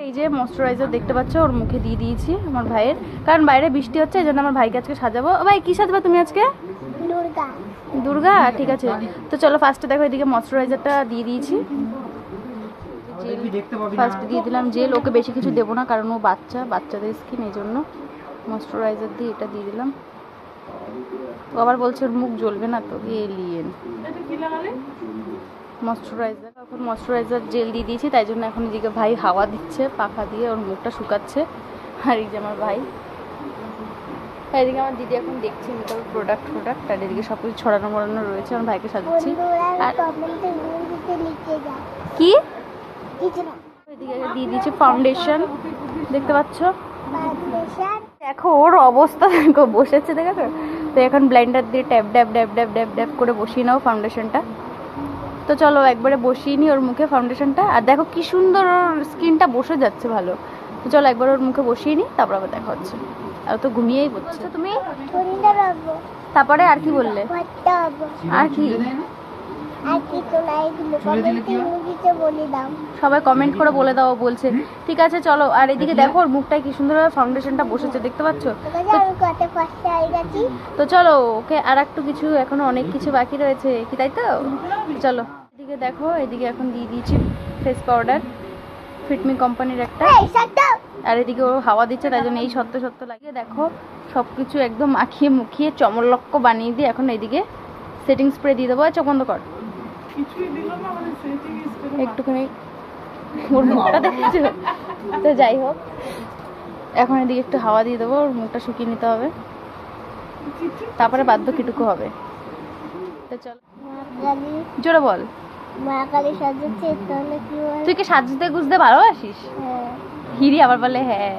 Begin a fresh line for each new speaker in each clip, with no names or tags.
এই যে ময়শ্চারাইজার দেখতে পাচ্ছ ওর মুখে দিয়ে দিয়েছি আমার ভাইয়ের, কারণ বাইরে বৃষ্টি হচ্ছে এই জন্য আমার ভাইকে আজকে সাজাবো। ভাই কি সাজবা তুমি আজকে?
দুর্গা।
দুর্গা, ঠিক আছে। তো চলো ফার্স্টে দেখো এদিকে ময়শ্চারাইজারটা দিয়ে দিয়েছি, ফার্স্ট দিয়ে দিলাম জেল। ওকে বেশি কিছু দেবো না কারণ ও বাচ্চাদের স্কিন, এই জন্য ময়শ্চারাইজার দিয়ে এটা দিয়ে দিলাম। ও আবার বলছে ওর মুখ জ্বলবে না তো, এলিয়েন ময়শ্চারাইজার। এখন ময়শ্চারাইজার জেল দিয়ে দিয়েছি, তাই জন্য এখন এদিকে ভাই হাওয়া দিচ্ছে পাখা দিয়ে, ওর মুখটা শুকাচ্ছে। আর এই যে আমার ভাই, এদিকে আমার দিদি এখন দেখছি মেকআপ প্রোডাক্ট আর এদিকে সব কিছু ছড়ানো মরানো রয়েছে। আমার ভাইকে সাজাচ্ছি। আর কি এদিকে দিয়ে দিয়েছি ফাউন্ডেশন, দেখতে পাচ্ছ। দেখো ওর অবস্থা, দেখো বসেছে, দেখো। তো এখন ব্লেন্ডার দিয়ে ট্যাপ ড্যাপ ড্যাপ ড্যাপ ড্যাপ ড্যাপ করে বসিয়ে নাও ফাউন্ডেশনটা। তো চলো একবারে বসিয়ে নিই ওর মুখে ফাউন্ডেশনটা। আর দেখো কি সুন্দর ওর স্কিনটা বসে যাচ্ছে ভালো। তো চলো একবার ওর মুখে বসিয়ে নিই, তারপর আবার দেখা হচ্ছে। আর তো ঘুমিয়েই পড়ছে। তুমি তারপরে আর কি বললে? আর কি সবাই কমেন্ট করে বলে দাও বলছে। ঠিক আছে চলো। আর এদিকে দেখো ওর মুখটায় কি সুন্দরভাবে ফাউন্ডেশনটা বসেছে, দেখতে পাচ্ছ। তো চলো ওকে আর একটু কিছু, এখনো অনেক কিছু বাকি রয়েছে কি, তাই তো? চলো এদিকে দেখো, এদিকে এখন দিয়ে দিয়েছি ফেস পাউডার ফিটমি কোম্পানির একটা। আর এদিকে ও হাওয়া দিচ্ছে, তাই জন্য এই সত্য লাগিয়ে দেখো সবকিছু একদম মাখিয়ে মুখিয়ে চমলক্ষ বানিয়ে দিয়ে এখন এদিকে সেটিং স্প্রে দিয়ে দেবো। চোখ বন্ধ কর, একটুখানি ওর মুখটা দেখেছো। তো যাই হোক এখন এদিকে একটু হাওয়া দিয়ে দেবো, ওর মুখটা শুকিয়ে নিতে হবে, তারপরে বাধ্য কিটুকু হবে। তো চল জোরে বল। তুই কি সাজতে গুজতে ভালোবাসিস? হিরি আবার বলে হ্যাঁ।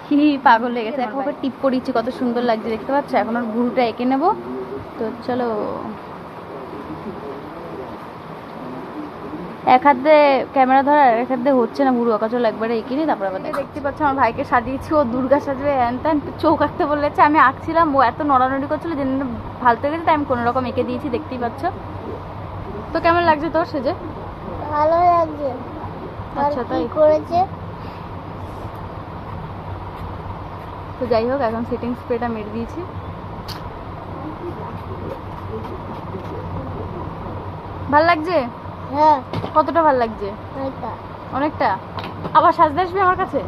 কি পাগল লেগেছে, এখন ওকে টিপ পড়িয়েছি, কত সুন্দর লাগছে দেখতে পাচ্ছ। এখন ওর ভুরুটা এঁকে নেবো। তো চলো এক হাতে ক্যামেরা ধরা, এক হাতে হচ্ছে না ভুরু আঁকা। চলো একবারে এঁকে নিই, তারপর আবার দেখতে পাচ্ছ আমার ভাইকে সাজিয়েছি। ও দুর্গা সাজবে হ্যান ত্যান, চোখ আঁকতে বলেছে। আমি আঁকছিলাম, ও এত নড়ানড়ি করছিল যে ফালতু গেছে, তাই আমি কোনো রকম এঁকে দিয়েছি, দেখতেই পাচ্ছ। তো কেমন লাগছে তোর সেজে?
ভালো লাগছে।
আচ্ছা তাই
করেছে।
তো যাই হোক এখন সেটিং স্প্রেটা মেরে দিয়েছি। ভাল লাগছে?
হ্যাঁ।
কতটা ভাল লাগছে? অনেকটা। আবার সাজতে আসবি আমার কাছে?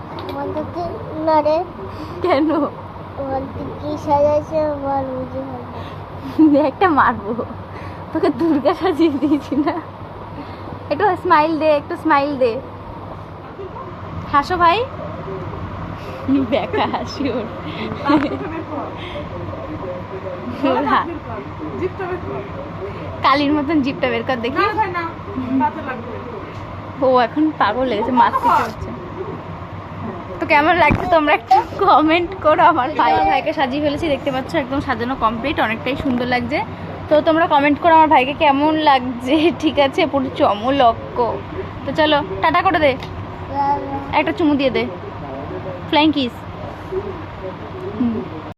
না রে।
কেন?
কি সাজাইছে বল, বুঝি
একটা মারবো তোকে, দুর্গা সাজিয়ে দিয়েছি না। একটু স্মাইল দে, একটু স্মাইল দে, হাসো ভাই। বেকা হাসি ওর। কালির মতন জিপটা বের কর দেখি। ও এখন পাগল লেগেছে, মারতে হচ্ছে। তো কেমন লাগছে তোমরা একটু কমেন্ট করো। আমার ভাইকে সাজিয়ে ফেলেছি, দেখতে পাচ্ছ একদম সাজানো কমপ্লিট, অনেকটাই সুন্দর লাগছে। তো তোমরা কমেন্ট করো আমার ভাইকে কেমন লাগছে। ঠিক আছে, পুরো চমলক্ষ। তো চলো টাটা করে দে, একটা চুমু দিয়ে দে, ফ্লাইং কিস।